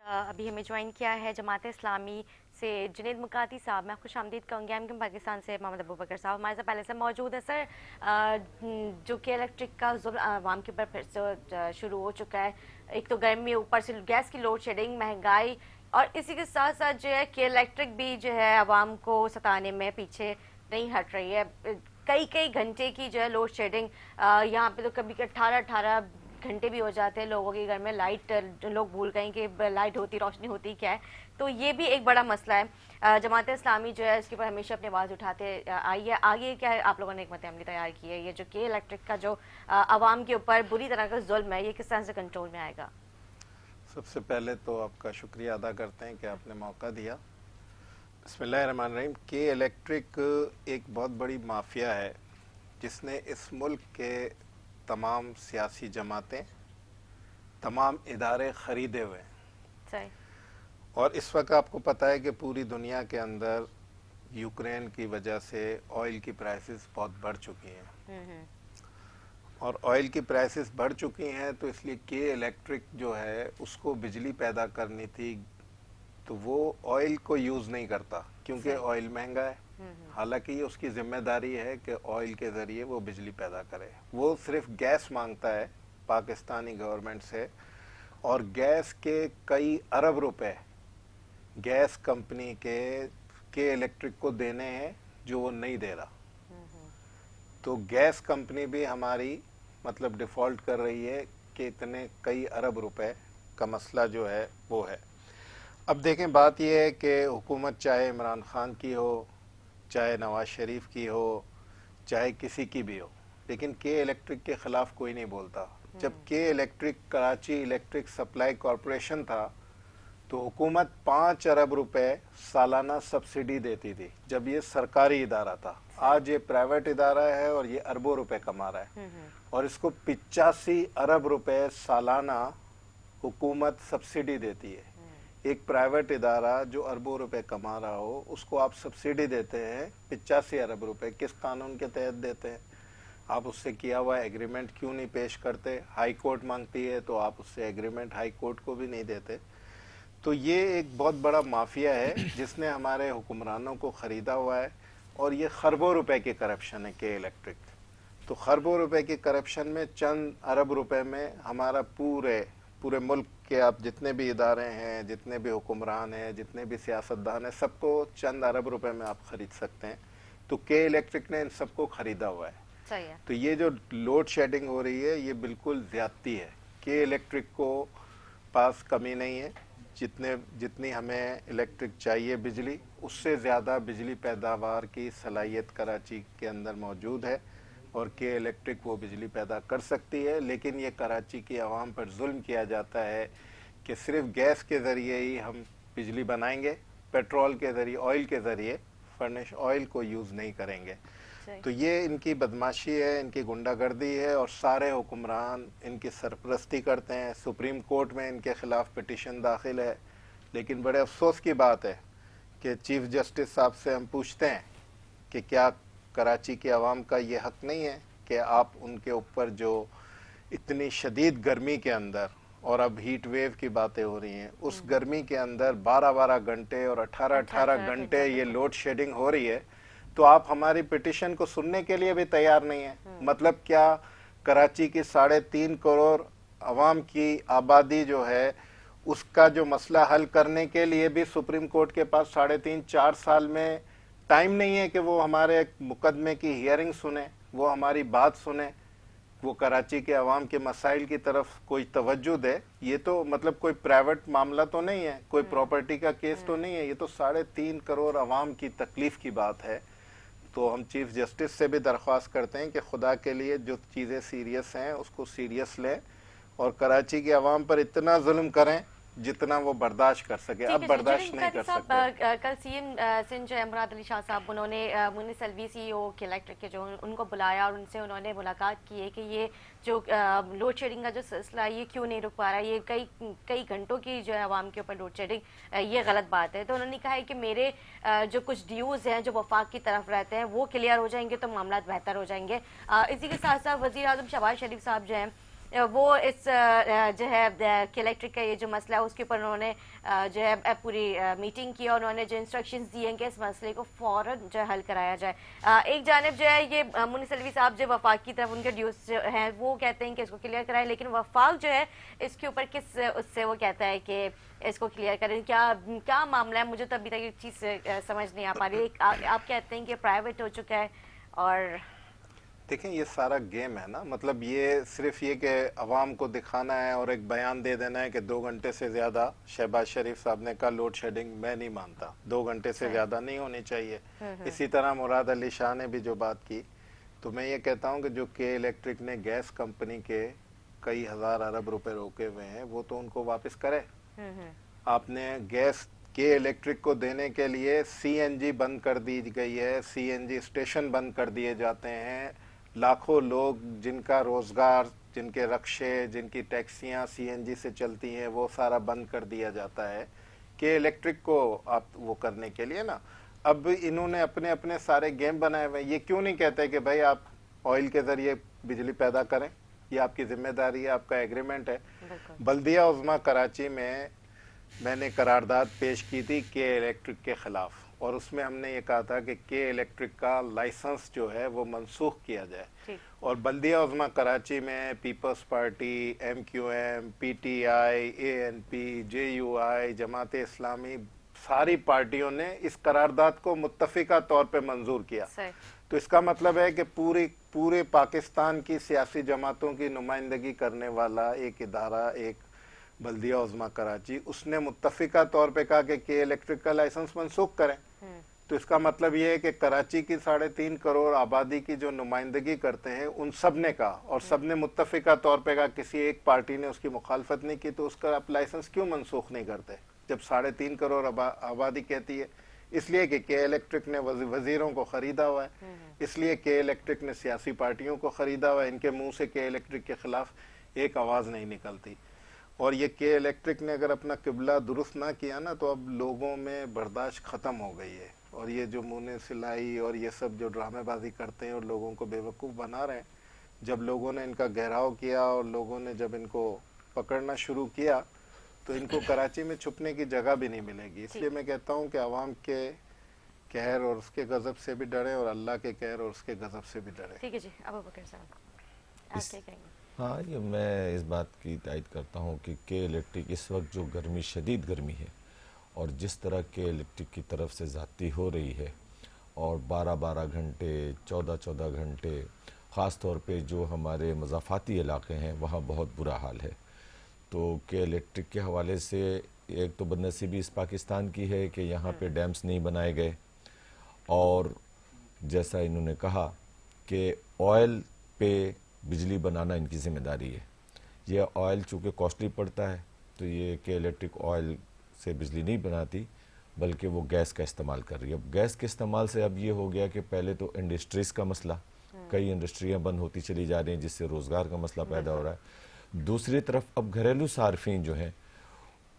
ابھی ہمیں جوائن کیا ہے جماعت اسلامی سے جنید مکاتی صاحب. میں خوش آمدید کہوں گی. ایم پاکستان سے محمد ابو بکر صاحب ہمارے سے پہلے سے موجود ہے. سر, جو کہ الیکٹرک کا ظلم عوام کے اوپر پھر سے شروع ہو چکا ہے. ایک تو گرمی, اوپر سے گیس کی لوڈ شیڈنگ, مہنگائی, اور اسی کے ساتھ ساتھ جو ہے کہ الیکٹرک بھی جو ہے عوام کو ستانے میں پیچھے نہیں ہٹ رہی ہے. کئی گھنٹے کی جو ہے لوڈ شیڈنگ, یہاں پہ تو کبھی 18 گھنٹے بھی ہو جاتے ہیں لوگوں کے گھر میں. لائٹ لوگ بھول گئے کہ لائٹ ہوتی, روشنی ہوتی کیا ہے. تو یہ بھی ایک بڑا مسئلہ ہے. جماعت اسلامی جو ہے اس کے اوپر ہمیشہ اپنی آواز اٹھاتے آئی ہے. آگے کیا ہے آپ لوگوں نے حکمت عملی تیار کی ہے, یہ جو کہ الیکٹرک کا جو عوام کے اوپر بری طرح کا ظلم ہے, یہ کس طرح سے کنٹرول میں آئے گا؟ سب سے پہلے تو آپ کا شکریہ ادا کرتے ہیں کہ آپ نے موقع دیا. بسم اللہ الرحمن الرحیم. کہ الیکٹرک ایک بہت بڑی مافیا ہے جس نے اس ملک کے تمام سیاسی جماعتیں, تمام ادارے خریدے ہوئے ہیں. صحیح. اور اس وقت آپ کو پتہ ہے کہ پوری دنیا کے اندر یوکرین کی وجہ سے آئل کی پرائسز بہت بڑھ چکی ہیں. اور آئل کی پرائسز بڑھ چکی ہیں تو اس لیے کہ الیکٹرک جو ہے اس کو بجلی پیدا کرنی تھی, تو وہ آئل کو یوز نہیں کرتا کیونکہ آئل مہنگا ہے. حالانکہ یہ اس کی ذمہ داری ہے کہ آئل کے ذریعے وہ بجلی پیدا کرے. وہ صرف گیس مانگتا ہے پاکستانی گورنمنٹ سے, اور گیس کے کئی ارب روپے گیس کمپنی کے الیکٹرک کو دینے ہیں جو وہ نہیں دے رہا. تو گیس کمپنی بھی ہماری مطلب ڈیفالٹ کر رہی ہے کہ اتنے کئی ارب روپے کا مسئلہ جو ہے وہ ہے. اب دیکھیں, بات یہ ہے کہ حکومت چاہے عمران خان کی ہو, چاہے نواز شریف کی ہو, چاہے کسی کی بھی ہو, لیکن کے الیکٹرک کے خلاف کوئی نہیں بولتا. جب کے electric Karachi electric supply corporation تھا تو حکومت 5 ارب روپے سالانہ سبسڈی دیتی تھی جب یہ سرکاری ادارہ تھا. آج یہ پرائیویٹ ادارہ ہے اور یہ اربوں روپے کما رہا ہے, اور اس کو 85 ارب روپے سالانہ حکومت سبسڈی دیتی ہے. ایک پرائیویٹ ادارہ جو اربوں روپے کما رہا ہو اس کو آپ سبسڈی دیتے ہیں 85 ارب روپے. کس قانون کے تحت دیتے ہیں؟ آپ اس سے کیا ہوا ایگریمنٹ کیوں نہیں پیش کرتے؟ ہائی کورٹ مانگتی ہے تو آپ اس سے ایگریمنٹ ہائی کورٹ کو بھی نہیں دیتے. تو یہ ایک بہت بڑا مافیا ہے جس نے ہمارے حکمرانوں کو خریدا ہوا ہے, اور یہ خربوں روپے کی کرپشن ہے کے الیکٹرک. تو خربوں روپے کی کرپشن میں چند ارب روپے میں ہمارا پورے ملک کے آپ جتنے بھی ادارے ہیں, جتنے بھی حکمران ہیں, جتنے بھی سیاستدان ہیں, سب کو چند ارب روپے میں آپ خرید سکتے ہیں. تو کے الیکٹرک نے ان سب کو خریدا ہوا ہے. صحیح ہے. تو یہ جو لوڈ شیڈنگ ہو رہی ہے یہ بالکل زیادتی ہے. کے الیکٹرک کو پاس کمی نہیں ہے, جتنی ہمیں الیکٹرک چاہیے بجلی, اس سے زیادہ بجلی پیداوار کی صلاحیت کراچی کے اندر موجود ہے, اور کے الیکٹرک وہ بجلی پیدا کر سکتی ہے. لیکن یہ کراچی کی عوام پر ظلم کیا جاتا ہے کہ صرف گیس کے ذریعے ہی ہم بجلی بنائیں گے, پیٹرول کے ذریعے, آئل کے ذریعے, فرنش آئل کو یوز نہیں کریں گے. تو یہ ان کی بدماشی ہے, ان کی گنڈا گردی ہے, اور سارے حکمران ان کی سرپرستی کرتے ہیں. سپریم کورٹ میں ان کے خلاف پٹیشن داخل ہے. لیکن بڑے افسوس کی بات ہے کہ چیف جسٹس صاحب سے ہم پوچھتے ہیں کہ کیا کراچی کے عوام کا یہ حق نہیں ہے کہ آپ ان کے اوپر جو اتنی شدید گرمی کے اندر, اور اب ہیٹ ویو کی باتیں ہو رہی ہیں, اس گرمی کے اندر 12 گھنٹے اور 18 گھنٹے یہ لوڈ شیڈنگ ہو رہی ہے, تو آپ ہماری پٹیشن کو سننے کے لیے بھی تیار نہیں ہیں. مطلب کیا کراچی کی 3.5 کروڑ عوام کی آبادی جو ہے اس کا جو مسئلہ حل کرنے کے لیے بھی سپریم کورٹ کے پاس 3.5-4 سال میں ٹائم نہیں ہے کہ وہ ہمارے مقدمے کی ہیئرنگ سنیں, وہ ہماری بات سنیں, وہ کراچی کے عوام کے مسائل کی طرف کوئی توجہ دے. یہ تو مطلب کوئی پرائیویٹ معاملہ تو نہیں ہے, کوئی پراپرٹی کا کیس تو نہیں ہے, یہ تو 3.5 کروڑ عوام کی تکلیف کی بات ہے. تو ہم چیف جسٹس سے بھی درخواست کرتے ہیں کہ خدا کے لیے جو چیزیں سیریس ہیں اس کو سیریس لیں, اور کراچی کے عوام پر اتنا ظلم کریں جتنا وہ برداشت کر سکے. اب برداشت نہیں کر سکتے. کل سی ایم سندھ جو مراد علی شاہ صاحب, انہوں نے منس الوی سی ای او کے الیکٹرک کے جو ان کو بلایا اور ان سے انہوں نے ملاقات کی ہے کہ یہ جو لوڈ شیڈنگ کا جو سلسلہ ہے یہ کیوں نہیں رک پا رہا ہے, یہ کئی گھنٹوں کی جو ہے عوام کے اوپر لوڈ شیڈنگ, یہ غلط بات ہے. تو انہوں نے کہا ہے کہ میرے جو کچھ ڈیوز ہیں جو وفاق کی طرف رہتے ہیں وہ کلیئر ہو جائیں گے تو معاملات بہتر ہو جائیں گے. اسی کے ساتھ ساتھ وزیر اعظم شہباز شریف صاحب جو ہیں وہ اس جو ہے کہ الیکٹرک کا یہ جو مسئلہ ہے اس کے اوپر انہوں نے جو ہے پوری میٹنگ کی اور انہوں نے جو انسٹرکشنز دیے ہیں کہ اس مسئلے کو فوراً جو ہے حل کرایا جائے. ایک جانب جو ہے یہ منی سلوی صاحب جو وفاق کی طرف ان کے ڈیوز جو ہیں وہ کہتے ہیں کہ اس کو کلیئر کرائے, لیکن وفاق جو ہے اس کے اوپر کس اس سے وہ کہتا ہے کہ اس کو کلیئر کریں. کیا معاملہ ہے؟ مجھے تو ابھی تک ایک چیز سمجھ نہیں آ پا رہی. آپ کہتے ہیں کہ پرائیویٹ ہو چکا ہے, اور دیکھیں یہ سارا گیم ہے نا, مطلب یہ صرف یہ کہ عوام کو دکھانا ہے اور ایک بیان دے دینا ہے کہ 2 گھنٹے سے زیادہ. شہباز شریف صاحب نے کہا لوڈ شیڈنگ, میں نہیں مانتا, 2 گھنٹے سے زیادہ نہیں ہونی چاہیے. اسی طرح مراد علی شاہ نے بھی جو بات کی, تو میں یہ کہتا ہوں کہ جو کے الیکٹرک نے گیس کمپنی کے کئی ہزار ارب روپے روکے ہوئے ہیں وہ تو ان کو واپس کرے. آپ نے گیس کے الیکٹرک کو دینے کے لیے سی این جی بند کر دی گئی ہے, سی این جی اسٹیشن بند کر دیے جاتے ہیں. لاکھوں لوگ جن کا روزگار, جن کے رکشے, جن کی ٹیکسیاں سی این جی سے چلتی ہیں, وہ سارا بند کر دیا جاتا ہے کہ الیکٹرک کو آپ وہ کرنے کے لیے نا. اب انہوں نے اپنے اپنے سارے گیم بنائے ہوئے. یہ کیوں نہیں کہتے کہ بھائی آپ آئل کے ذریعے بجلی پیدا کریں, یہ آپ کی ذمہ داری ہے, آپ کا ایگریمنٹ ہے. بلدیہ عظمیٰ کراچی میں نے قرارداد پیش کی تھی کے الیکٹرک کے خلاف, اور اس میں ہم نے یہ کہا تھا کہ کے الیکٹرک کا لائسنس جو ہے وہ منسوخ کیا جائے. اور بلدیہ عظمیٰ کراچی میں Peoples Party, M Q M, P T I, A N P, J U I, Jamaat Islami, ساری پارٹیوں نے اس قرارداد کو متفقہ طور پہ منظور کیا. تو اس کا مطلب ہے کہ پورے پاکستان کی سیاسی جماعتوں کی نمائندگی کرنے والا ایک ادارہ, ایک بلدیہ عظمیٰ کراچی, اس نے متفقہ طور پہ کہا کہ الیکٹرک کا لائسنس منسوخ کریں. تو اس کا مطلب یہ ہے کہ کراچی کی 3.5 کروڑ آبادی کی جو نمائندگی کرتے ہیں ان سب نے کہا, اور سب نے متفقہ طور پہ کہا, کسی ایک پارٹی نے اس کی مخالفت نہیں کی, تو اس کا آپ لائسنس کیوں منسوخ نہیں کرتے جب 3.5 کروڑ آبادی کہتی ہے. اس لیے کہ کے الیکٹرک نے وزیروں کو خریدا ہوا ہے, اس لیے کے الیکٹرک نے سیاسی پارٹیوں کو خریدا ہوا ہے. ان کے منہ سے کے الیکٹرک کے خلاف ایک آواز نہیں نکلتی. اور یہ کے الیکٹرک نے اگر اپنا قبلہ درست نہ کیا نا, تو اب لوگوں میں برداشت ختم ہو گئی ہے. اور یہ جو منہ سلائی اور یہ سب جو ڈرامے بازی کرتے ہیں اور لوگوں کو بے وقوف بنا رہے ہیں, جب لوگوں نے ان کا گھیراؤ کیا اور لوگوں نے جب ان کو پکڑنا شروع کیا, تو ان کو کراچی میں چھپنے کی جگہ بھی نہیں ملے گی. اس لیے میں کہتا ہوں کہ عوام کے قہر اور اس کے غضب سے بھی ڈریں, اور اللہ کے قہر اور اس کے غضب سے بھی ڈریں. ٹھیک ہے جی, ابوبکر صاحب آپ کیا کہیں گے؟ ہاں, یہ میں اس بات کی تائید کرتا ہوں کہ کے الیکٹرک اس وقت جو گرمی, شدید گرمی ہے, اور جس طرح کے الیکٹرک کی طرف سے زیادتی ہو رہی ہے, اور 12 گھنٹے 14 گھنٹے, خاص طور پہ جو ہمارے مضافاتی علاقے ہیں وہاں بہت برا حال ہے. تو کہ الیکٹرک کے حوالے سے ایک تو بدنصیبی اس پاکستان کی ہے کہ یہاں پہ ڈیمز نہیں بنائے گئے, اور جیسا انہوں نے کہا کہ آئل پہ بجلی بنانا ان کی ذمہ داری ہے. یہ آئل چونکہ کاسٹلی پڑتا ہے, تو یہ کہ الیکٹرک آئل سے بجلی نہیں بناتی بلکہ وہ گیس کا استعمال کر رہی ہے. اب گیس کے استعمال سے اب یہ ہو گیا کہ پہلے تو انڈسٹریز کا مسئلہ, کئی انڈسٹریاں بند ہوتی چلی جا رہی ہیں جس سے روزگار کا مسئلہ پیدا ہو رہا ہے. دوسری طرف اب گھریلو صارفین جو ہیں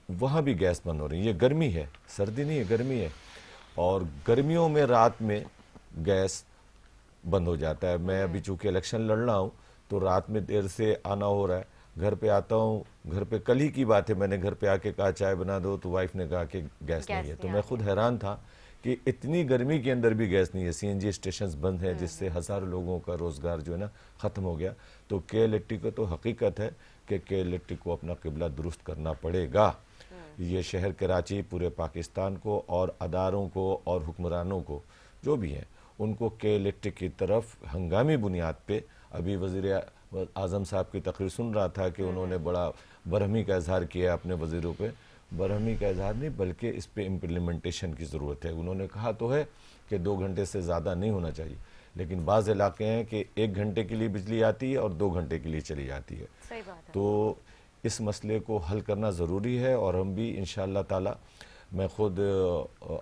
وہاں بھی گیس بند ہو رہی ہے. یہ گرمی ہے, سردی نہیں ہے, گرمی ہے, اور گرمیوں میں رات میں گیس بند ہو جاتا ہے. میں ابھی چونکہ الیکشن لڑ رہا ہوں تو رات میں دیر سے آنا ہو رہا ہے, گھر پہ آتا ہوں, گھر پہ کل ہی کی بات ہے, میں نے گھر پہ آ کے کہا چائے بنا دو, تو وائف نے کہا کہ گیس نہیں ہے. تو میں خود حیران تھا کہ اتنی گرمی کے اندر بھی گیس نہیں ہے. سی این جی اسٹیشنز بند ہیں جس سے ہزاروں لوگوں کا روزگار جو ہے نا ختم ہو گیا. تو کے الیکٹرک کا تو حقیقت ہے کہ کے الیکٹرک کو اپنا قبلہ درست کرنا پڑے گا. یہ شہر کراچی پورے پاکستان کو اور اداروں کو اور حکمرانوں کو جو بھی ہیں ان کو کے الیکٹرک کی طرف ہنگامی بنیاد پہ, ابھی وزیر اعظم صاحب کی تقریر سن رہا تھا کہ انہوں نے بڑا برہمی کا اظہار کیا اپنے وزیروں پہ. برہمی کا اظہار نہیں بلکہ اس پہ امپلیمنٹیشن کی ضرورت ہے. انہوں نے کہا تو ہے کہ 2 گھنٹے سے زیادہ نہیں ہونا چاہیے, لیکن بعض علاقے ہیں کہ 1 گھنٹے کے لیے بجلی آتی ہے اور 2 گھنٹے کے لیے چلی جاتی ہے. صحیح بات ہے. تو اس مسئلے کو حل کرنا ضروری ہے, اور ہم بھی انشاءاللہ تعالی, میں خود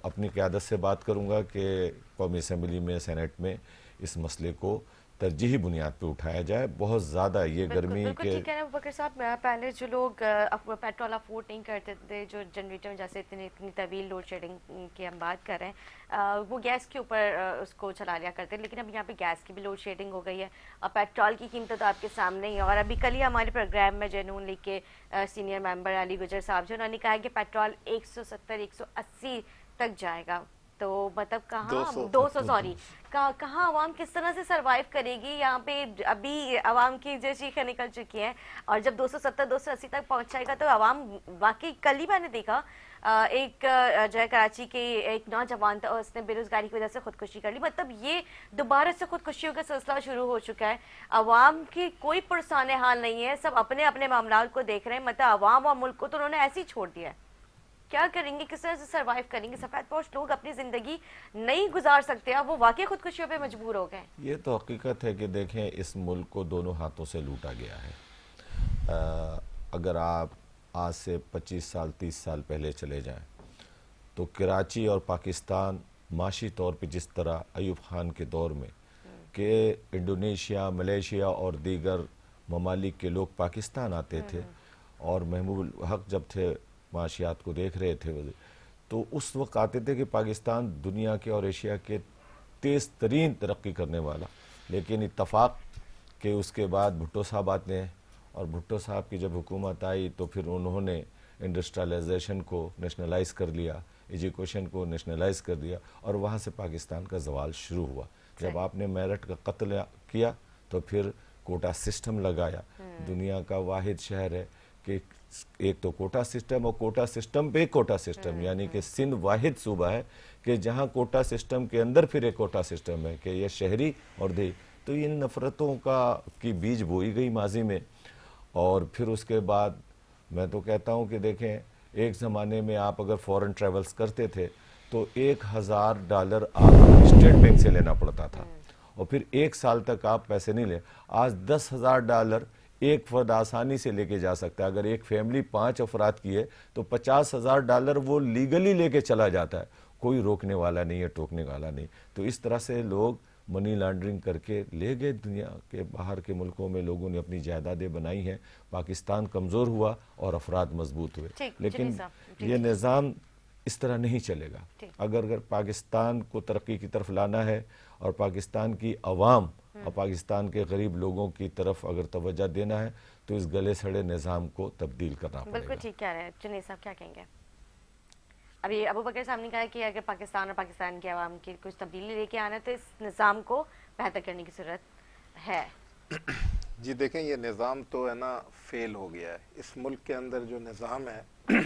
اپنی قیادت سے بات کروں گا کہ قومی اسمبلی میں, سینٹ میں اس مسئلے کو ترجیحی بنیاد پہ اٹھایا جائے. بہت زیادہ یہ گرمی بالکل کے ٹھیک ہے نا بکر صاحب. پہلے جو لوگ پیٹرول افورڈ نہیں کرتے تھے, جو جنریٹر میں جیسے اتنی طویل لوڈ شیڈنگ کی ہم بات کر رہے ہیں, وہ گیس کے اوپر اس کو چلا لیا کرتے ہیں, لیکن اب یہاں پہ گیس کی بھی لوڈ شیڈنگ ہو گئی ہے, اور پیٹرول کی قیمتیں تو آپ کے سامنے ہی ہیں. اور ابھی کل ہی ہمارے پروگرام میں جنون لیگ کے سینئر ممبر علی گجر صاحب جو انہوں نے کہا کہ پیٹرول 170-180 تک جائے گا. تو مطلب کہاں 200 سوری کہاں عوام کس طرح سے سروائیو کرے گی یہاں پہ؟ ابھی عوام کی جو چیخیں نکل چکی ہیں, اور جب 270-280 تک پہنچ جائے گا تو عوام واقعی. کل ہی میں نے دیکھا ایک جو ہے کراچی کے ایک نوجوان تھا, اس نے بے روزگاری کی وجہ سے خودکشی کر لی. مطلب یہ دوبارہ سے خودکشیوں کا سلسلہ شروع ہو چکا ہے. عوام کی کوئی پرسان حال نہیں ہے, سب اپنے اپنے معاملات کو دیکھ رہے ہیں. مطلب عوام اور ملک کو تو انہوں نے ایسے ہی چھوڑ دیا ہے. کیا کریں گے, کس طرح سے سروائیو کریں گے؟ سفید پوش لوگ اپنی زندگی نہیں گزار سکتے, اب وہ واقعی خودکشیوں پہ مجبور ہو گئے. یہ تو حقیقت ہے کہ دیکھیں اس ملک کو دونوں ہاتھوں سے لوٹا گیا ہے. اگر آپ آج سے 25 سال 30 سال پہلے چلے جائیں تو کراچی اور پاکستان معاشی طور پہ جس طرح ایوب خان کے دور میں کہ انڈونیشیا, ملیشیا اور دیگر ممالک کے لوگ پاکستان آتے تھے, اور محبوب الحق جب تھے معاشیات کو دیکھ رہے تھے, تو اس وقت آتے تھے کہ پاکستان دنیا کے اور ایشیا کے تیز ترین ترقی کرنے والا. لیکن اتفاق کہ اس کے بعد بھٹو صاحب آتے ہیں, اور بھٹو صاحب کی جب حکومت آئی تو پھر انہوں نے انڈسٹریلائزیشن کو نیشنلائز کر لیا, ایجوکیشن کو نیشنلائز کر دیا, اور وہاں سے پاکستان کا زوال شروع ہوا. جب آپ نے میرٹھ کا قتل کیا تو پھر کوٹا سسٹم لگایا. دنیا کا واحد شہر ہے کہ ایک تو کوٹا سسٹم, اور کوٹا سسٹم پہ کوٹا سسٹم, یعنی کہ سندھ واحد صوبہ ہے کہ جہاں کوٹا سسٹم کے اندر پھر ایک کوٹا سسٹم ہے کہ یہ شہری اور دیہی. تو ان نفرتوں کی بیج بوئی گئی ماضی میں. اور پھر اس کے بعد میں تو کہتا ہوں کہ دیکھیں, ایک زمانے میں آپ اگر فورن ٹریولز کرتے تھے تو $1000 آپ اسٹیٹ بینک سے لینا پڑتا تھا, اور پھر 1 سال تک آپ پیسے نہیں لے. آج $10,000 ایک فرد آسانی سے لے کے جا سکتا ہے. اگر ایک فیملی 5 افراد کی ہے تو $50,000 وہ لیگلی لے کے چلا جاتا ہے, کوئی روکنے والا نہیں ہے, ٹوکنے والا نہیں. تو اس طرح سے لوگ منی لانڈرنگ کر کے لے گئے. دنیا کے باہر کے ملکوں میں لوگوں نے اپنی جائیدادیں بنائی ہیں. پاکستان کمزور ہوا اور افراد مضبوط ہوئے. لیکن یہ نظام اس طرح نہیں چلے گا. اگر پاکستان کو ترقی کی طرف لانا ہے اور پاکستان کی عوام اور پاکستان کے غریب لوگوں کی طرف اگر توجہ دینا ہے تو اس گلے سڑے نظام کو تبدیل کرنا پڑے گا. بالکل ٹھیک کہہ رہے ہیں. جنید صاحب کیا کہیں گے؟ ابھی ابو بکر صاحب نے کہا کہ اگر پاکستان اور پاکستان کی عوام کی کچھ تبدیلی لے کے آنا ہے تو اس نظام کو بہتر کرنے کی ضرورت ہے. جی دیکھیں, یہ نظام تو ہے نا فیل ہو گیا ہے. اس ملک کے اندر جو نظام ہے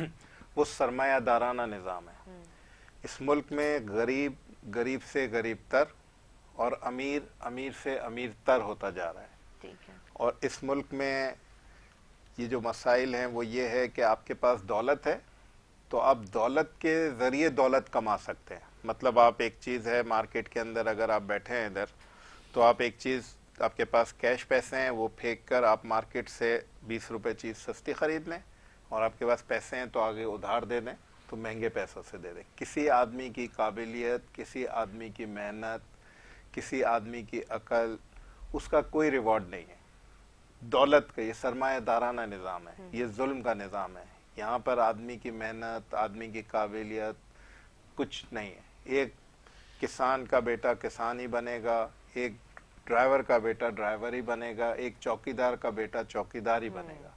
وہ سرمایہ دارانہ نظام ہے. اس ملک میں غریب سے غریب تر اور امیر سے امیر تر ہوتا جا رہا ہے. اور اس ملک میں یہ جو مسائل ہیں وہ یہ ہے کہ آپ کے پاس دولت ہے تو آپ دولت کے ذریعے دولت کما سکتے ہیں. مطلب آپ ایک چیز ہے مارکیٹ کے اندر, اگر آپ بیٹھے ہیں ادھر تو آپ ایک چیز, آپ کے پاس کیش پیسے ہیں, وہ پھینک کر آپ مارکیٹ سے 20 روپے چیز سستی خرید لیں, اور آپ کے پاس پیسے ہیں تو آگے ادھار دے دیں تو مہنگے پیسوں سے دے دیں. کسی آدمی کی قابلیت, کسی آدمی کی محنت, کسی آدمی کی عقل, اس کا کوئی ریوارڈ نہیں ہے. دولت کا یہ سرمایہ دارانہ نظام ہے, یہ ظلم کا نظام ہے. یہاں پر آدمی کی محنت, آدمی کی قابلیت کچھ نہیں ہے. ایک کسان کا بیٹا کسان ہی بنے گا, ایک ڈرائیور کا بیٹا ڈرائیور ہی بنے گا, ایک چوکیدار کا بیٹا چوکیدار ہی بنے گا.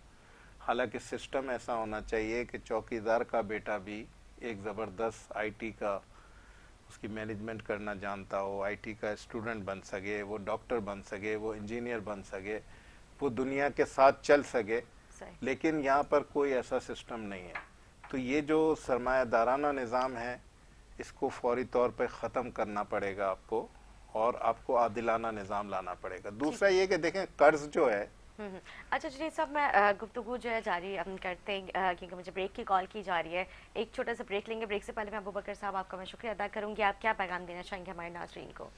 حالانکہ سسٹم ایسا ہونا چاہیے کہ چوکیدار کا بیٹا بھی ایک زبردست آئی ٹی کا, اس کی مینجمنٹ کرنا جانتا ہو, آئی ٹی کا اسٹوڈنٹ بن سکے, وہ ڈاکٹر بن سکے, وہ انجینئر بن سکے, وہ دنیا کے ساتھ چل سکے. لیکن یہاں پر کوئی ایسا سسٹم نہیں ہے. تو یہ جو سرمایہ دارانہ نظام ہے اس کو فوری طور پہ ختم کرنا پڑے گا آپ کو, اور آپ کو عادلانہ نظام لانا پڑے گا. دوسرا یہ کہ دیکھیں قرض جو ہے. اچھا جنید صاحب, میں گفتگو جو ہے جاری کرتے ہیں کیونکہ مجھے بریک کی کال کی جا رہی ہے. ایک چھوٹا سا بریک لیں گے. بریک سے پہلے میں ابو بکر صاحب آپ کا میں شکریہ ادا کروں گی. آپ کیا پیغام دینا چاہیں گے ہمارے ناظرین کو؟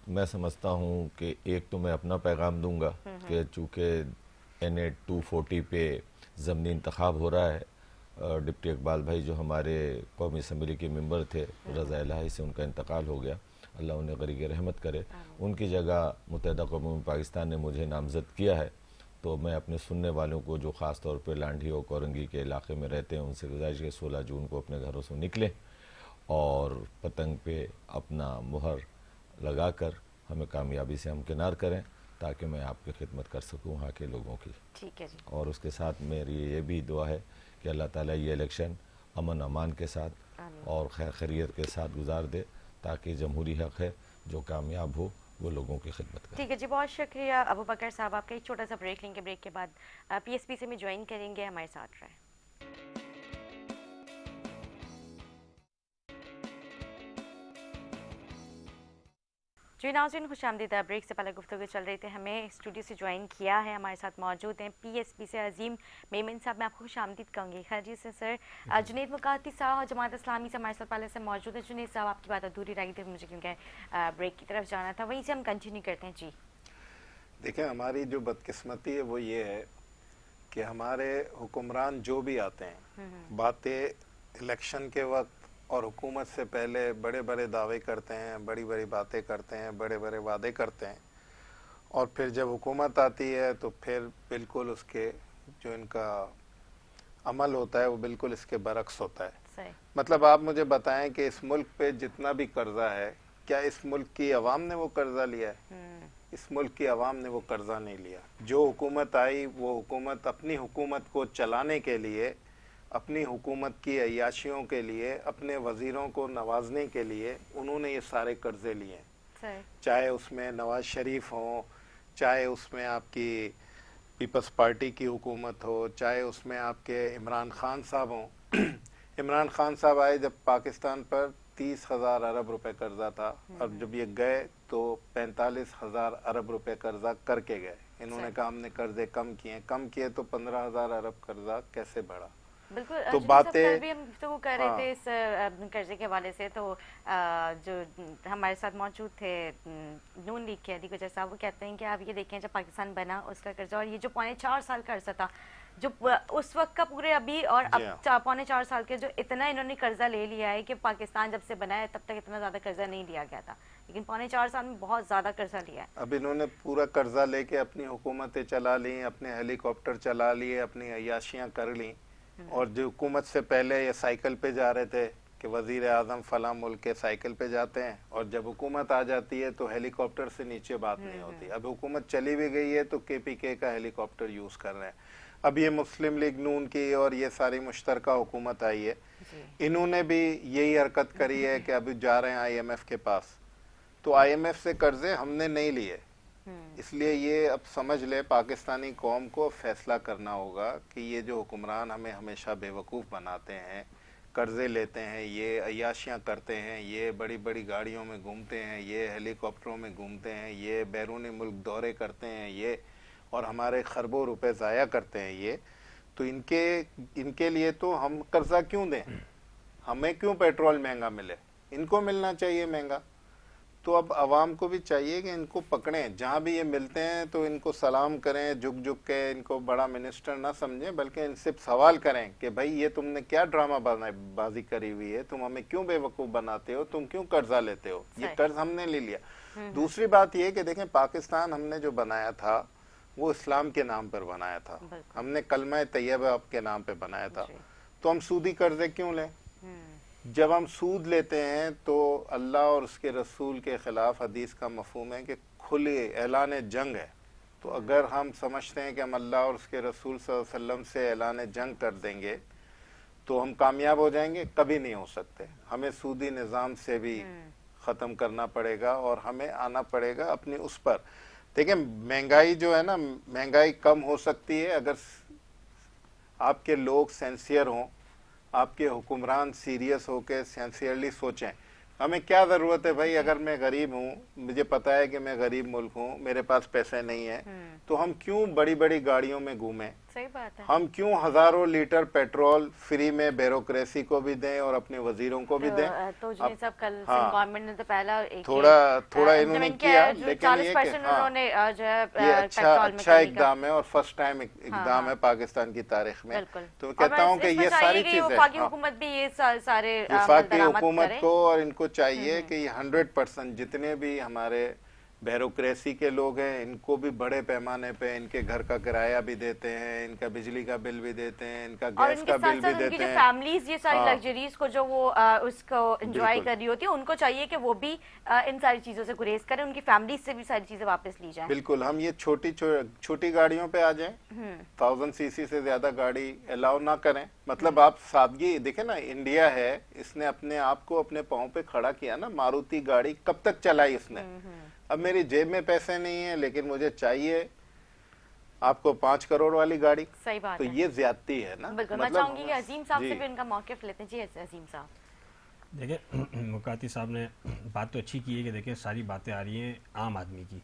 میں سمجھتا ہوں کہ ایک تو میں اپنا پیغام دوں گا کہ چونکہ NA 240 پہ ضمنی انتخاب ہو رہا ہے, ڈپٹی اقبال بھائی جو ہمارے قومی اسمبلی کے ممبر تھے, رضا الہی سے ان کا انتقال ہو گیا, اللہ انہیں غریق رحمت کرے. ان کی جگہ متحدہ قوموں پاکستان نے مجھے نامزد کیا ہے، تو میں اپنے سننے والوں کو جو خاص طور پہ لانڈھی اور کورنگی کے علاقے میں رہتے ہیں ان سے گزارش ہے 16 جون کو اپنے گھروں سے نکلیں اور پتنگ پہ اپنا مہر لگا کر ہمیں کامیابی سے ہمکنار کریں تاکہ میں آپ کی خدمت کر سکوں وہاں کے لوگوں کی. ٹھیک ہے جی. اور اس کے ساتھ میری یہ بھی دعا ہے کہ اللہ تعالیٰ یہ الیکشن امن امان کے ساتھ اور خیر خیریت کے ساتھ گزار دے تاکہ جمہوری حق ہے جو کامیاب ہو وہ لوگوں کی خدمت کرے. ٹھیک ہے جی، بہت شکریہ ابو بکر صاحب. آپ کا ایک چھوٹا سا بریک لیں گے، بریک کے بعد پی ایس پی سے میں جوائن کریں گے، ہمارے ساتھ رہیں. جی ناظرین، خوش آمدید. بریک سے پہلے گفتگو چل رہی تھے، ہمیں اسٹوڈیو سے جوائن کیا ہے، ہمارے ساتھ موجود ہیں پی ایس پی سے عظیم میمن صاحب. میں آپ کو خوش آمدید کہوں گی. خیریت سے سر؟ جنید مکاتی صاحب جماعت اسلامی سے ہمارے ساتھ پہلے سے موجود ہے. جنید صاحب آپ کی بات ادھوری رہی تھی مجھے کیونکہ بریک کی طرف جانا تھا، وہیں سے ہم کنٹینیو کرتے ہیں. جی دیکھیں، ہماری جو بدقسمتی ہے وہ یہ ہے کہ ہمارے حکمران جو بھی آتے ہیں باتیں الیکشن کے وقت اور حکومت سے پہلے بڑے بڑے دعوے کرتے ہیں، بڑی بڑی باتیں کرتے ہیں، بڑے بڑے وعدے کرتے ہیں، اور پھر جب حکومت آتی ہے تو پھر بالکل اس کے جو ان کا عمل ہوتا ہے وہ بالکل اس کے برعکس ہوتا ہے. صحیح. مطلب آپ مجھے بتائیں کہ اس ملک پہ جتنا بھی قرضہ ہے، کیا اس ملک کی عوام نے وہ قرضہ لیا ہے؟ اس ملک کی عوام نے وہ قرضہ نہیں لیا. جو حکومت آئی وہ حکومت اپنی حکومت کو چلانے کے لیے، اپنی حکومت کی عیاشیوں کے لیے، اپنے وزیروں کو نوازنے کے لیے انہوں نے یہ سارے قرضے لیے ہیں. چاہے اس میں نواز شریف ہوں، چاہے اس میں آپ کی پیپلز پارٹی کی حکومت ہو، چاہے اس میں آپ کے عمران خان صاحب ہوں. عمران خان صاحب آئے جب پاکستان پر 30,000 ارب روپے قرضہ تھا، اور جب یہ گئے تو 45,000 ارب روپے قرضہ کر کے گئے. انہوں نے کہا ہم نے قرضے کم کیے تو 15,000 ارب قرضہ کیسے بڑھا؟ بالکل. تو باتیں کل بھی ہم گفتگو کر رہے تھے اس قرضے کے حوالے سے، تو جو ہمارے ساتھ موجود تھے نون لیگ کے علی گجر صاحب، وہ کہتے ہیں کہ آپ یہ دیکھیں جب پاکستان بنا اس کا قرضہ اور یہ جو 4.5 سال کا عرصہ تھا جو اس وقت کا پورے ابھی اور اب 4.5 سال کے جو اتنا انہوں نے قرضہ لے لیا ہے کہ پاکستان جب سے بنا ہے تب تک اتنا زیادہ قرضہ نہیں لیا گیا تھا، لیکن 4.5 سال میں بہت زیادہ قرضہ لیا ہے. اب انہوں نے پورا قرضہ لے کے اپنی حکومتیں چلا لیں، اپنے ہیلی کاپٹر چلا لیے، اپنی عیاشیاں کر لیں. اور جو حکومت سے پہلے یہ سائیکل پہ جا رہے تھے کہ وزیر اعظم فلاں ملک کے سائیکل پہ جاتے ہیں، اور جب حکومت آ جاتی ہے تو ہیلی کاپٹر سے نیچے بات نہیں ہوتی. اب حکومت چلی بھی گئی ہے تو کے پی کے کا ہیلی کاپٹر یوز کر رہے ہیں. اب یہ مسلم لیگ نون کی اور یہ ساری مشترکہ حکومت آئی ہے، انہوں نے بھی یہی حرکت کری ہے کہ ابھی جا رہے ہیں آئی ایم ایف کے پاس. تو آئی ایم ایف سے قرضے ہم نے نہیں لیے، اس لیے یہ اب سمجھ لے پاکستانی قوم کو فیصلہ کرنا ہوگا کہ یہ جو حکمران ہمیں ہمیشہ بے وقوف بناتے ہیں، قرضے لیتے ہیں، یہ عیاشیاں کرتے ہیں، یہ بڑی بڑی گاڑیوں میں گھومتے ہیں، یہ ہیلی کاپٹروں میں گھومتے ہیں، یہ بیرونی ملک دورے کرتے ہیں، یہ اور ہمارے خربوں روپے ضائع کرتے ہیں، یہ تو ان کے لیے تو ہم قرضہ کیوں دیں؟ ہمیں کیوں پیٹرول مہنگا ملے؟ ان کو ملنا چاہیے مہنگا. تو اب عوام کو بھی چاہیے کہ ان کو پکڑیں، جہاں بھی یہ ملتے ہیں تو ان کو سلام کریں، جھک جھک کے، ان کو بڑا منسٹر نہ سمجھیں بلکہ ان سے سوال کریں کہ بھائی یہ تم نے کیا ڈرامہ بازی کری ہوئی ہے، تم ہمیں کیوں بے وقوف بناتے ہو، تم کیوں قرضہ لیتے ہو؟ یہ قرض ہم نے لے لیا. دوسری بات یہ کہ دیکھیں پاکستان ہم نے جو بنایا تھا وہ اسلام کے نام پر بنایا تھا، ہم نے کلمہ طیبہ کے نام پہ بنایا تھا. تو ہم سودی قرضے کیوں لیں؟ جب ہم سود لیتے ہیں تو اللہ اور اس کے رسول کے خلاف حدیث کا مفہوم ہے کہ کھلے اعلان جنگ ہے. تو اگر ہم سمجھتے ہیں کہ ہم اللہ اور اس کے رسول صلی اللہ علیہ وسلم سے اعلان جنگ کر دیں گے تو ہم کامیاب ہو جائیں گے، کبھی نہیں ہو سکتے. ہمیں سودی نظام سے بھی ختم کرنا پڑے گا اور ہمیں آنا پڑے گا اپنی اس پر. دیکھیں مہنگائی جو ہے نا، مہنگائی کم ہو سکتی ہے اگر آپ کے لوگ سینسیئر ہوں، آپ کے حکمران سیریس ہو کے سینسیئرلی سوچیں. ہمیں کیا ضرورت ہے بھائی، اگر میں غریب ہوں، مجھے پتا ہے کہ میں غریب ملک ہوں، میرے پاس پیسے نہیں ہیں، تو ہم کیوں بڑی بڑی گاڑیوں میں گھومیں، صحیح بات ہے. ہم کیوں ہزاروں لیٹر پیٹرول فری میں بیوروکریسی کو بھی دیں اور اپنے وزیروں کو بھی دیں؟ تو جنید صاحب کل گورنمنٹ نے تو پہلا تھوڑا انہوں نے کیا، لیکن یہ کہ انہوں نے جو ہے یہ اچھا اقدام ہے اور فرسٹ ٹائم اقدام ہے پاکستان کی تاریخ میں. تو میں کہتا ہوں کہ یہ ساری چیزیں وفاقی حکومت بھی یہ سارے وفاقی حکومت کو اور ان کو چاہیے کہ یہ 100% جتنے بھی ہمارے بیوروکریسی کے لوگ ہیں ان کو بھی بڑے پیمانے پہ ان کے گھر کا کرایہ بھی دیتے ہیں، ان کا بجلی کا بل بھی دیتے ہیں، ان کا گیس کا بل بھی دیتے ہیں. فیملیز یہ ساری لگژریز کو جو وہ اس کو انجوائے کر رہی ہوتی ہے، ان کو چاہیے کہ وہ بھی ان ساری چیزوں سے گریز کریں، ان کی فیملیز سے بھی ساری چیزیں واپس لی جائیں. بالکل. ہم یہ چھوٹی گاڑیوں پہ آ جائیں، 1000 cc سے زیادہ گاڑی الاؤ نہ کریں. مطلب آپ سادگی دیکھیں نا، انڈیا ہے، اس نے اپنے آپ کو اپنے پاؤں پہ کھڑا کیا نا. ماروتی گاڑی کب تک چلائی اس نے؟ اب میری جیب میں پیسے نہیں ہیں لیکن مجھے چاہیے آپ کو 5 کروڑ والی گاڑی. صحیح بات تو ہے. یہ زیادتی ہے نا. بالکل. میں چاہوں گی کہ عظیم صاحب سے بھی ان کا موقف لیتے ہیں. جی عظیم صاحب. دیکھیں مکاتی صاحب نے بات تو اچھی کی ہے کہ دیکھیں ساری باتیں آ رہی ہیں عام آدمی کی،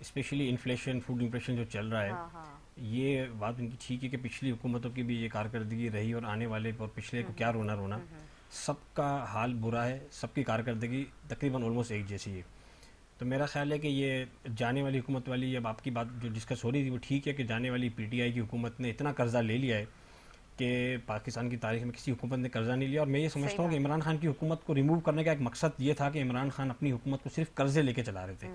اسپیشلی انفلیشن، فوڈ انفلیشن جو چل رہا ہے. یہ بات ان کی ٹھیک ہے کہ پچھلی حکومتوں کی بھی یہ کارکردگی رہی اور آنے والے اور پچھلے کو کیا رونا سب کا حال برا ہے، سب کی کارکردگی تقریباً آلموسٹ ایک جیسی ہے. تو میرا خیال ہے کہ یہ جانے والی حکومت والی، اب آپ کی بات جو ڈسکس ہو رہی تھی وہ ٹھیک ہے کہ جانے والی پی ٹی آئی کی حکومت نے اتنا قرضہ لے لیا ہے کہ پاکستان کی تاریخ میں کسی حکومت نے قرضہ نہیں لیا. اور میں یہ سمجھتا ہوں کہ عمران خان کی حکومت کو ریموو کرنے کا ایک مقصد یہ تھا کہ عمران خان اپنی حکومت کو صرف قرضے لے کے چلا رہے تھے.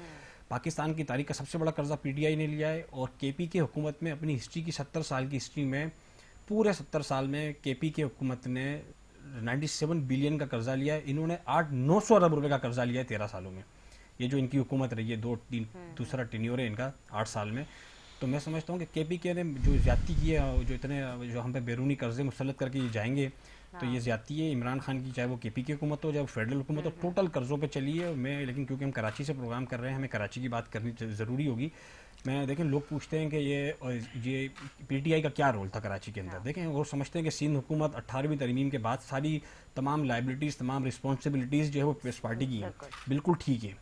پاکستان کی تاریخ کا سب سے بڑا قرضہ پی ٹی آئی نے لیا ہے، اور کے پی کی حکومت میں اپنی ہسٹری کی 70 سال کی ہسٹری میں پورے 70 سال میں کے پی کی حکومت نے 97 بلین کا قرضہ لیا ہے. انہوں نے 900 ارب روپے کا قرضہ لیا ہے 13 سالوں میں. یہ جو ان کی حکومت رہی ہے، دوسرا ٹینیور ہے ان کا 8 سال میں. تو میں سمجھتا ہوں کہ کے پی کے نے جو زیادتی کی ہے، جو ہم پہ بیرونی قرضے مسلط کر کے جائیں گے تو یہ زیادتی ہے عمران خان کی، چاہے وہ کے پی کی حکومت ہو چاہے وہ فیڈرل حکومت ہو، ٹوٹل قرضوں پہ چلی ہے. لیکن کیونکہ ہم کراچی سے پروگرام کر رہے ہیں، ہمیں کراچی کی بات کرنی ضروری ہوگی. میں دیکھیں لوگ پوچھتے ہیں کہ یہ پی ٹی آئی کا کیا رول تھا کراچی کے اندر. دیکھیں وہ سمجھتے ہیں کہ سندھ حکومت 18ویں ترمیم کے بعد ساری تمام لائبلٹیز، تمام رسپانسبلٹیز جو ہے وہ پیپلز پارٹی کی ہیں. بالکل ٹھیک ہے.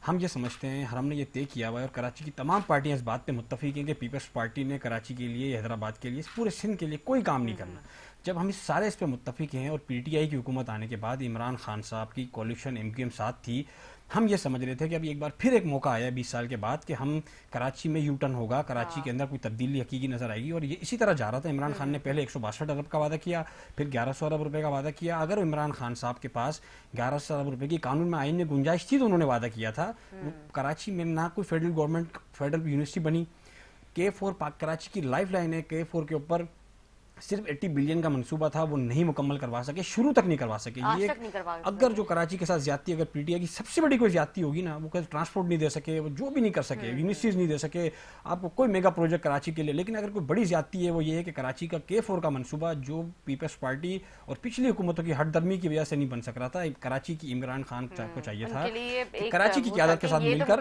ہم یہ سمجھتے ہیں، ہم نے یہ طے کیا ہوا ہے اور کراچی کی تمام پارٹیاں اس بات پہ متفق ہیں کہ پیپلز پارٹی نے کراچی کے لیے، حیدرآباد کے لیے، پورے سندھ کے لیے کوئی کام نہیں کرنا. جب ہم اس پہ متفق ہیں اور پی ٹی آئی کی حکومت آنے کے بعد عمران خان صاحب کی کولیشن ایم کیو ایم ساتھ تھی، ہم یہ سمجھ رہے تھے کہ ابھی ایک بار پھر ایک موقع آیا 20 سال کے بعد کہ ہم کراچی میں یو ٹرن ہوگا، کراچی کے اندر کوئی تبدیلی حقیقی نظر آئے گی. اور یہ اسی طرح جا رہا تھا. عمران خان نے پہلے 162 ارب کا وعدہ کیا، پھر 1100 ارب روپے کا وعدہ کیا. اگر عمران خان صاحب کے پاس 1100 ارب روپے کی قانون میں آئین میں گنجائش تھی تو انہوں نے وعدہ کیا تھا. کراچی میں نہ کوئی فیڈرل یونیورسٹی بنی. K4 کراچی کی لائف لائن ہے. K4 کے اوپر صرف 80 بلین کا منصوبہ تھا، وہ نہیں مکمل کروا سکے، شروع تک نہیں کروا سکے. یہ اگر جو کراچی کے ساتھ زیادتی، اگر پی ٹی آئی کی سب سے بڑی کوئی زیادتی ہوگی نا، وہ ٹرانسپورٹ نہیں دے سکے، وہ جو بھی نہیں کر سکے، یونیورسٹیز نہیں دے سکے آپ کو کوئی میگا پروجیکٹ کراچی کے لیے. لیکن اگر کوئی بڑی زیادتی ہے وہ یہ ہے کہ کراچی کا K4 کا منصوبہ جو پیپلز پارٹی اور پچھلی حکومتوں کی ہٹ درمی کی وجہ سے نہیں بن سک رہا تھا، کراچی کی عمران خان کو چاہیے تھا کہ کراچی کی قیادت کے ساتھ مل کر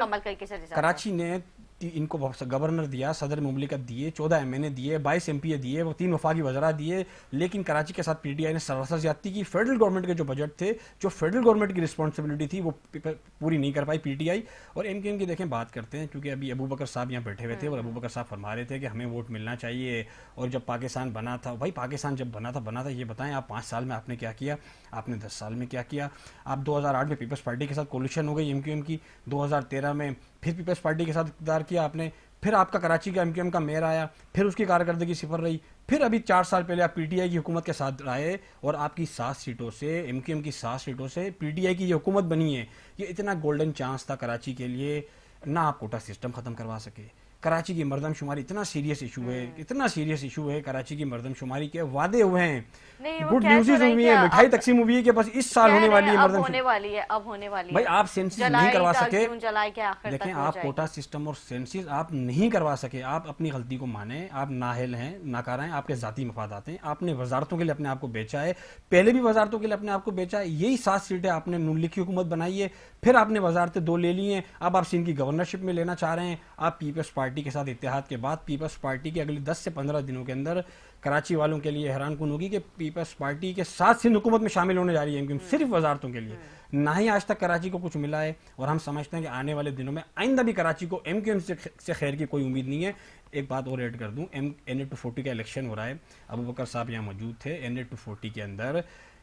کراچی نے ان کو گورنر دیا، صدر مملکت دیے، 14 ایم این اے دیے، 22 ایم پی اے دیے، وہ 3 وفاقی وزراء دیے. لیکن کراچی کے ساتھ پی ٹی آئی نے سراسر زیادتی کی. فیڈرل گورنمنٹ کے جو بجٹ تھے، جو فیڈرل گورنمنٹ کی رسپانسبلٹی تھی، وہ پوری نہیں کر پائی پی ٹی آئی. اور ایم کیو ایم کی دیکھیں بات کرتے ہیں، کیونکہ ابھی ابو بکر صاحب یہاں بیٹھے ہوئے تھے اور ابو بکر صاحب فرما رہے تھے کہ ہمیں ووٹ ملنا چاہیے. اور جب پاکستان بنا تھا، بھائی پاکستان جب بنا تھا یہ بتائیں آپ 5 سال میں آپ نے کیا کیا، آپ نے 10 سال میں کیا کیا. آپ 2008 میں پیپلز پارٹی کے ساتھ کولیشن ہو گئی ایم کیو ایم کی، 2013 میں پھر پیپلز پارٹی کے ساتھ اقتدار کیا آپ نے، پھر آپ کا کراچی کا ایم کیو ایم کا میئر آیا، پھر اس کی کارکردگی صفر رہی. پھر ابھی 4 سال پہلے آپ پی ٹی آئی کی حکومت کے ساتھ آئے اور آپ کی 7 سیٹوں سے، ایم کیو ایم کی 7 سیٹوں سے پی ٹی آئی کی یہ حکومت بنی ہے. یہ اتنا گولڈن چانس تھا کراچی کے لیے. نہ آپ کوٹا سسٹم ختم کروا سکے. کراچی کی مردم شماری اتنا سیریس ایشو ہے کراچی کی مردم شماری کے وعدے ہوئے ہیں، گڈ نیوزز ہوئی ہیں، مٹھائی تقسیم ہوئی ہے کہ بس اس سال ہونے والی ہے مردم شماری. اب ہونے والی ہے. بھائی آپ سینسس نہیں کروا سکے. دیکھیں آپ کوٹا سسٹم اور سینسس آپ نہیں کروا سکے. آپ اپنی غلطی کو مانیں. آپ نااہل ہیں، ناکارہ ہیں، آپ کے ذاتی مفادات ہیں. آپ نے وزارتوں کے لیے اپنے آپ کو بیچا ہے، پہلے بھی وزارتوں کے لیے اپنے آپ کو بیچا ہے. یہی 7 سیٹیں آپ نے نون لیگ کی حکومت بنائی ہے، پھر آپ نے وزارتیں 2 لے لی ہیں. اب آپ سندھ کی گورنرشپ میں لینا چاہ رہے ہیں. آپ پیپلز پارٹی پارٹی کے ساتھ اتحاد کے بعد پیپلز پارٹی کے اگلے 10 سے 15 دنوں کے اندر کراچی والوں کے لیے حیران کن ہوگی کہ پیپلز پارٹی کے ساتھ سندھ حکومت میں شامل ہونے جا رہی ہے ایم کیو ایم صرف وزارتوں کے لیے. نہ ہی آج تک کراچی کو کچھ ملا ہے اور ہم سمجھتے ہیں کہ آنے والے دنوں میں آئندہ بھی کراچی کو ایم کیو ایم سے خیر کی کوئی امید نہیں ہے. ایک بات اور ایڈ کر دوں, NA-240 کا الیکشن ہو رہا ہے, ابو بکر صاحب یہاں موجود تھے. NA-240 کے اندر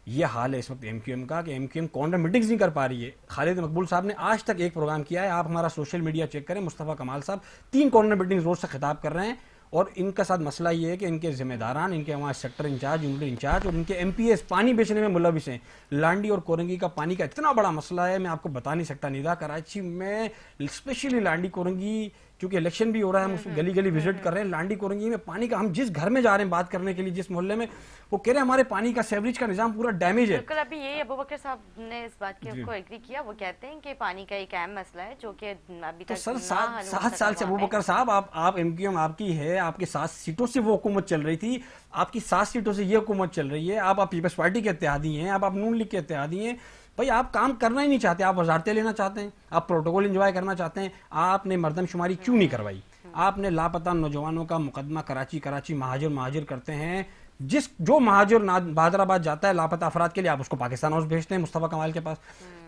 یہ حال ہے اس وقت ایم کیو ایم کا کہ M Q M corner meetings نہیں کر پا رہی ہے. خالد مقبول صاحب نے آج تک ایک پروگرام کیا ہے, آپ ہمارا سوشل میڈیا چیک کریں, مصطفیٰ کمال صاحب 3 کارنر میٹنگز روز سے خطاب کر رہے ہیں. اور ان کا ساتھ مسئلہ یہ ہے کہ ان کے ذمہ داران, ان کے وہاں سیکٹر انچارج, یونٹ انچارج اور ان کے ایم پی ایس پانی بیچنے میں ملوث ہیں. لانڈی اور کورنگی کا پانی کا اتنا بڑا مسئلہ ہے, میں آپ کو بتا نہیں سکتا. ندا کراچی میں اسپیشلی لانڈی کورنگی, چونکہ الیکشن بھی ہو رہا ہے, ہم گلی گلی وزٹ کر رہے ہیں. لانڈی کورنگی میں پانی کا, ہم جس گھر میں جا رہے ہیں بات کرنے کے لیے, جس محلے میں, وہ کہہ رہے ہیں ہمارے پانی کا سیوریج کا نظام پورا ڈیمیج ہے. بالکل, ابھی یہی ابو بکر صاحب نے اس بات کے کو ایگری کیا. وہ کہتے ہیں کہ پانی کا ایک اہم مسئلہ ہے جو کہ ابھی تک سر 7 سال سے ابو بکر صاحب آپ ایم کیو ایم آپ کی ہے, آپ کے 7 سیٹوں سے وہ حکومت چل رہی تھی, آپ کی 7 سیٹوں سے یہ حکومت چل رہی ہے. آپ پیپلز پارٹی کے اتحادی ہیں, آپ نون لیگ کے اتحادی ہیں. بھائی آپ کام کرنا ہی نہیں چاہتے, آپ وزارتیں لینا چاہتے ہیں, آپ پروٹوکول انجوائے کرنا چاہتے ہیں. آپ نے مردم شماری کیوں نہیں کروائی؟ آپ نے لاپتہ نوجوانوں کا مقدمہ کراچی مہاجر کرتے ہیں. جو مہاجر بہادر آباد جاتا ہے لاپتہ افراد کے لیے, آپ اس کو پاکستان ہاؤس بھیجتے ہیں مصطفیٰ کمال کے پاس.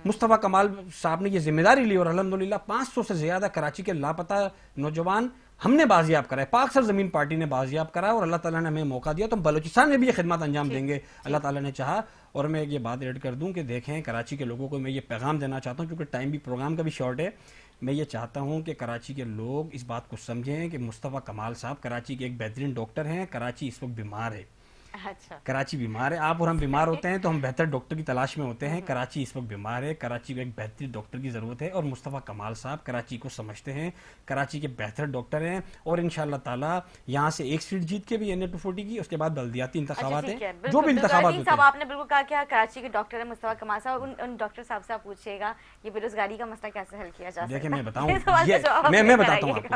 مصطفیٰ کمال صاحب نے یہ ذمہ داری لی اور الحمدللہ 500 سے زیادہ کراچی کے لاپتہ نوجوان ہم نے بازیاب کرائے, پاک سرزمین پارٹی نے بازیاب کرا, اور اللہ تعالیٰ نے ہمیں موقع دیا تو ہم بلوچستان میں بھی یہ خدمات انجام دیں گے اللہ تعالیٰ نے چاہا. اور میں یہ بات ایڈ کر دوں کہ دیکھیں کراچی کے لوگوں کو میں یہ پیغام دینا چاہتا ہوں, کیونکہ ٹائم بھی پروگرام کا بھی شارٹ ہے. میں یہ چاہتا ہوں کہ کراچی کے لوگ اس بات کو سمجھیں کہ مصطفیٰ کمال صاحب کراچی کے ایک بہترین ڈاکٹر ہیں. کراچی اس وقت بیمار ہے, کراچی بیمار ہے. آپ اور ہم بیمار ہوتے ہیں تو ہم بہتر ڈاکٹر کی تلاش میں ہوتے ہیں. کراچی اس وقت بیمار ہے, کراچی کو ایک بہترین ڈاکٹر کی ضرورت ہے, اور مصطفیٰ کمال صاحب کراچی کو سمجھتے ہیں, کراچی کے بہتر ڈاکٹر ہیں. اور انشاءاللہ تعالیٰ یہاں سے ایک سیٹ جیت کے بھی NA-240 کی, اس کے بعد بلدیاتی انتخابات ہیں, جو بھی انتخابات ہوتے ہیں. آپ نے بالکل کہا کہ کراچی کے ڈاکٹر ہیں مصطفیٰ کمال صاحب, ان ڈاکٹر صاحب سے آپ پوچھیے گا یہ بے روزگاری کا مسئلہ کیسے حل کیا جا سکتا ہے. دیکھیں میں بتاؤں,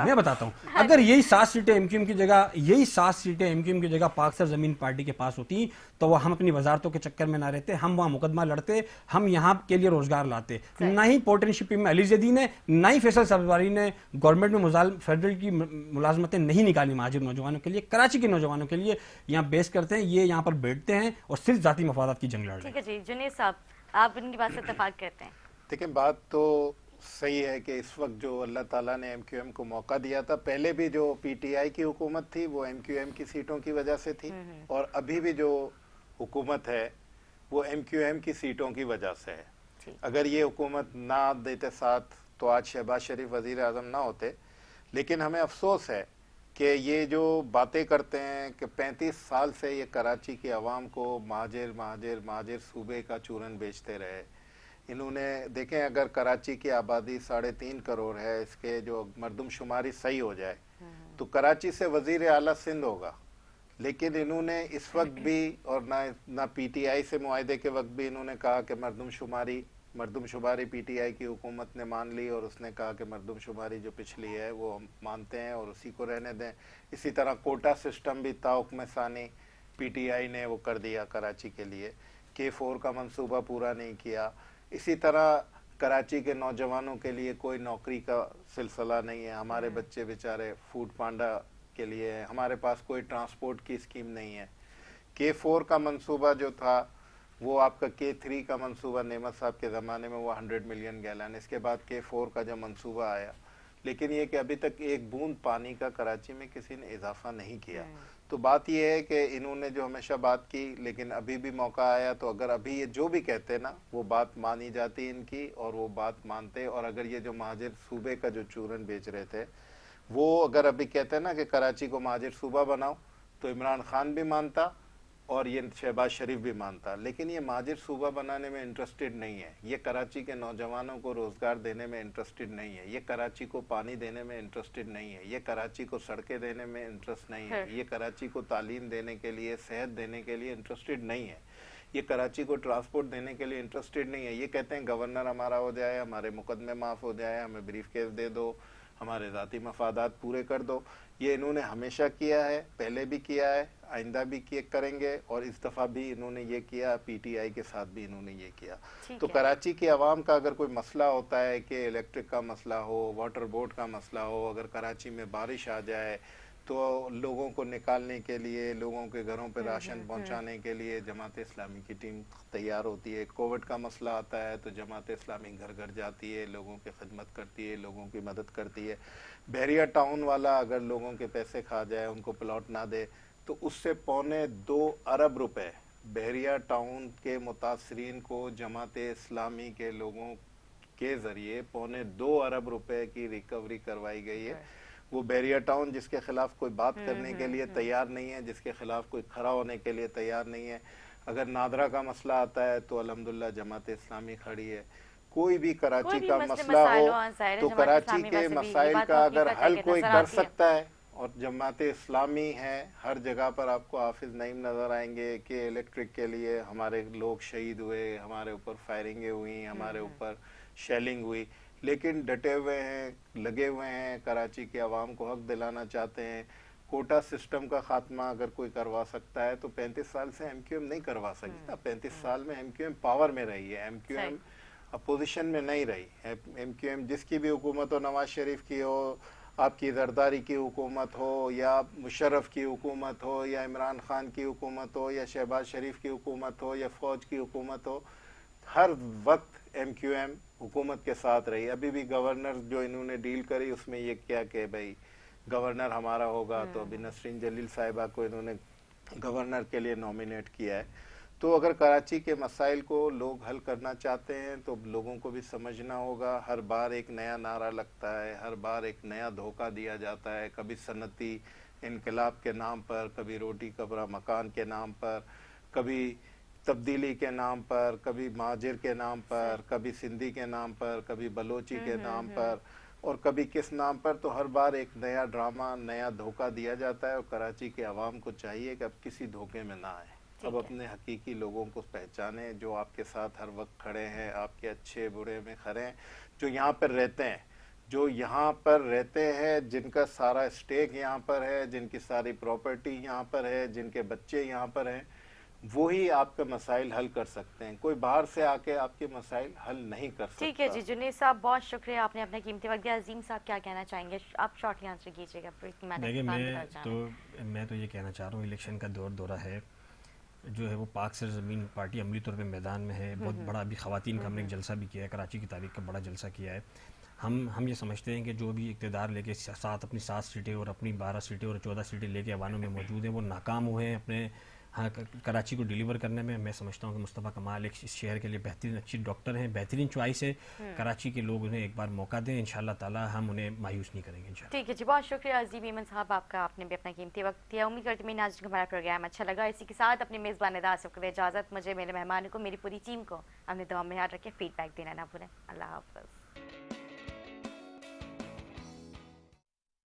میں بتاتا ہوں اگر یہی 7 سیٹیں ایم کیو ایم کی جگہ پاک سر زمین پارٹی کے پاس ہوتی تو وہ ہم اپنی وزارتوں کے چکر میں نہ رہتے, ہم وہاں مقدمہ لڑتے, ہم یہاں کے لیے روزگار لاتے. نہ ہی پورٹنشپ میں علی زیدی نے, نہ ہی فیصل سبزواری نے گورنمنٹ میں فیڈرل کی ملازمتیں نہیں نکالی مہاجر نوجوانوں کے لیے. کراچی کے نوجوانوں کے لیے یہاں بیس کرتے ہیں, یہ یہاں پر بیٹھتے ہیں اور صرف ذاتی مفادات کی جنگ لڑ رہے ہیں. ٹھیک ہے جی, جنید صاحب آپ ان کی بات سے اتفاق کرتے ہیں؟ دیکھیں بات تو صحیح ہے کہ اس وقت جو اللہ تعالیٰ نے ایم کیو ایم کو موقع دیا تھا, پہلے بھی جو پی ٹی آئی کی حکومت تھی وہ ایم کیو ایم کی سیٹوں کی وجہ سے تھی, اور ابھی بھی جو حکومت ہے وہ ایم کیو ایم کی سیٹوں کی وجہ سے ہے. اگر یہ حکومت نہ دیتے ساتھ تو آج شہباز شریف وزیر اعظم نہ ہوتے. لیکن ہمیں افسوس ہے کہ یہ جو باتیں کرتے ہیں کہ 35 سال سے یہ کراچی کی عوام کو مہاجر صوبے کا چورن بیچتے رہے. انہوں نے دیکھیں, اگر کراچی کی آبادی 3.5 کروڑ ہے, اس کے جو مردم شماری صحیح ہو جائے تو کراچی سے وزیر اعلیٰ سندھ ہوگا. لیکن انہوں نے اس وقت بھی, اور نہ پی ٹی آئی سے معاہدے کے وقت بھی انہوں نے کہا کہ مردم شماری پی ٹی آئی کی حکومت نے مان لی, اور اس نے کہا کہ مردم شماری جو پچھلی ہے وہ ہم مانتے ہیں اور اسی کو رہنے دیں. اسی طرح کوٹا سسٹم بھی حکم ثانی پی ٹی آئی نے وہ کر دیا کراچی کے لیے, K4 کا منصوبہ پورا نہیں کیا. اسی طرح کراچی کے نوجوانوں کے لیے کوئی نوکری کا سلسلہ نہیں ہے. ہمارے بچے بیچارے فوڈ پانڈا کے لیے, ہمارے پاس کوئی ٹرانسپورٹ کی اسکیم نہیں ہے. K4 کا منصوبہ جو تھا وہ آپ کا K3 کا منصوبہ نعمت صاحب کے زمانے میں وہ 100 ملین گیلن, اس کے بعد K4 کا جو منصوبہ آیا, لیکن یہ کہ ابھی تک ایک بوند پانی کا کراچی میں کسی نے اضافہ نہیں کیا. تو بات یہ ہے کہ انہوں نے جو ہمیشہ بات کی, لیکن ابھی بھی موقع آیا تو اگر ابھی یہ جو بھی کہتے نا وہ بات مانی جاتی ان کی, اور وہ بات مانتے. اور اگر یہ جو مہاجر صوبے کا جو چورن بیچ رہے تھے وہ اگر ابھی کہتے نا کہ کراچی کو مہاجر صوبہ بناؤ تو عمران خان بھی مانتا اور یہ شہباز شریف بھی مانتا. لیکن یہ مہاجر صوبہ بنانے میں انٹرسٹڈ نہیں ہے, یہ کراچی کے نوجوانوں کو روزگار دینے میں انٹرسٹڈ نہیں ہے, یہ کراچی کو پانی دینے میں انٹرسٹڈ نہیں ہے, یہ کراچی کو سڑکیں دینے میں انٹرسٹ نہیں ہے, یہ کراچی کو تعلیم دینے کے لیے, صحت دینے کے لیے انٹرسٹڈ نہیں ہے, یہ کراچی کو ٹرانسپورٹ دینے کے لیے انٹرسٹڈ نہیں ہے. یہ کہتے ہیں گورنر ہمارا ہو جائے, ہمارے مقدمے معاف ہو جائے, ہمیں بریف کیس دے دو, ہمارے ذاتی مفادات پورے کر دو. یہ انہوں نے ہمیشہ کیا ہے, پہلے بھی کیا ہے, آئندہ بھی کریں گے، اور اس دفعہ بھی انہوں نے یہ کیا، پی ٹی آئی کے ساتھ بھی انہوں نے یہ کیا. تو کراچی کی عوام کا اگر کوئی مسئلہ ہوتا ہے کہ الیکٹرک کا مسئلہ ہو، واٹر بورڈ کا مسئلہ ہو، اگر کراچی میں بارش آ جائے تو لوگوں کو نکالنے کے لیے، لوگوں کے گھروں پہ راشن پہنچانے کے لیے جماعت اسلامی کی ٹیم تیار ہوتی ہے. کووڈ کا مسئلہ آتا ہے تو جماعت اسلامی گھر گھر جاتی ہے، لوگوں کی خدمت کرتی ہے، لوگوں کی مدد کرتی ہے. بحریہ ٹاؤن والا اگر لوگوں کے پیسے کھا جائے، ان کو پلاٹ نہ دے، تو اس سے 2.25 ارب روپے بحریہ ٹاؤن کے متاثرین کو جماعت اسلامی کے لوگوں کے ذریعے 2.25 ارب روپے کی ریکوری کروائی گئی ہے. وہ بحریہ ٹاؤن جس کے خلاف کوئی بات کرنے کے لیے تیار نہیں ہے، جس کے خلاف کوئی کھڑا ہونے کے لیے تیار نہیں ہے. اگر نادرا کا مسئلہ آتا ہے تو الحمدللہ جماعت اسلامی کھڑی ہے. کوئی بھی کراچی کا مسئلہ ہو تو کراچی کے مسائل کا اگر حل کوئی کر سکتا ہے، اور جماعت اسلامی ہے. ہر جگہ پر آپ کو حافظ نعیم نظر آئیں گے کہ الیکٹرک کے لیے ہمارے لوگ شہید ہوئے، ہمارے اوپر فائرنگیں ہوئی، ہمارے اوپر شیلنگ ہوئی، لیکن ڈٹے ہوئے ہیں، لگے ہوئے ہیں، کراچی کے عوام کو حق دلانا چاہتے ہیں. کوٹا سسٹم کا خاتمہ اگر کوئی کروا سکتا ہے تو 35 سال سے ایم کیو ایم نہیں کروا سکی نا. 35 سال میں ایم کیو ایم پاور میں رہی ہے، ایم کیو ایم اپوزیشن میں نہیں رہی. ایم کیو ایم جس کی بھی حکومت ہو، نواز شریف کی ہو، آپ کی زرداری کی حکومت ہو، یا مشرف کی حکومت ہو، یا عمران خان کی حکومت ہو، یا شہباز شریف کی حکومت ہو، یا فوج کی حکومت ہو، ہر وقت ایم کیو ایم حکومت کے ساتھ رہی. ابھی بھی گورنر جو انہوں نے ڈیل کری اس میں یہ کیا کہ بھائی گورنر ہمارا ہوگا، تو ابھی نسرین جلیل صاحبہ کو انہوں نے گورنر کے لیے نومینیٹ کیا ہے. تو اگر کراچی کے مسائل کو لوگ حل کرنا چاہتے ہیں تو لوگوں کو بھی سمجھنا ہوگا. ہر بار ایک نیا نعرہ لگتا ہے، ہر بار ایک نیا دھوکہ دیا جاتا ہے، کبھی صنعتی انقلاب کے نام پر، کبھی روٹی کپڑا مکان کے نام پر، کبھی تبدیلی کے نام پر، کبھی مہاجر کے نام پر، کبھی سندھی کے نام پر، کبھی بلوچی کے نام پر، اور کبھی کس نام پر. تو ہر بار ایک نیا ڈرامہ، نیا دھوکہ دیا جاتا ہے، اور کراچی کے عوام کو چاہیے کہ اب کسی دھوکے میں نہ آئے. اب اپنے حقیقی لوگوں کو پہچانے جو آپ کے ساتھ ہر وقت کھڑے ہیں، آپ کے اچھے برے میں کھڑے ہیں، جو یہاں پر رہتے ہیں، جو یہاں پر رہتے ہیں، جن کا سارا اسٹیک یہاں پر ہے، جن کی ساری پراپرٹی یہاں پر ہے، جن کے بچے یہاں پر ہیں. وہی آپ کے مسائل حل کر سکتے ہیں. کوئی باہر سے آ کے آپ کے مسائل حل نہیں کر سکتا. ٹھیک ہے جی جنید صاحب، بہت شکریہ، آپ نے اپنا قیمتی وقت دیا. عظیم صاحب کیا کہنا چاہیں گے؟ آپ شارٹلی آنسر کیجیے گا. دیکھیں میں تو یہ کہنا چاہ رہا ہوں، الیکشن کا دورہ ہے جو ہے وہ پاک سرزمین پارٹی عملی طور پہ میدان میں ہے. بہت بڑا ابھی خواتین کا ہم نے ایک جلسہ بھی کیا ہے، کراچی کی تاریخ کا بڑا جلسہ کیا ہے. ہم یہ سمجھتے ہیں کہ جو بھی اقتدار لے کے ساتھ اپنی 7 سیٹیں اور اپنی 12 سیٹیں اور 14 سیٹیں لے کے ایوانوں میں موجود ہیں، وہ ناکام ہوئے ہیں اپنے کراچی کو ڈیلیور کرنے میں. میں سمجھتا ہوں کہ مصطفیٰ کمال اس شہر کے لیے بہترین اچھی ڈاکٹر ہیں، بہترین چوائس ہے. کراچی کے لوگ انہیں ایک بار موقع دیں، انشاءاللہ تعالی ہم انہیں مایوس نہیں کریں گے انشاءاللہ. ٹھیک ہے جی، بہت شکریہ عظیم ایمن صاحب آپ کا، آپ نے بھی اپنا قیمتی وقت دیا. امید کرتی ہوں میرے ناظرین کو ہمارا پروگرام اچھا لگا. اسی کے ساتھ اپنے میزبان آصف کو اجازت، مجھے، میرے مہمانوں کو، میری پوری ٹیم کو اپنے دعا میں یاد رکھے، فیڈ بیک دینا نہ بھولیں. اللہ حافظ.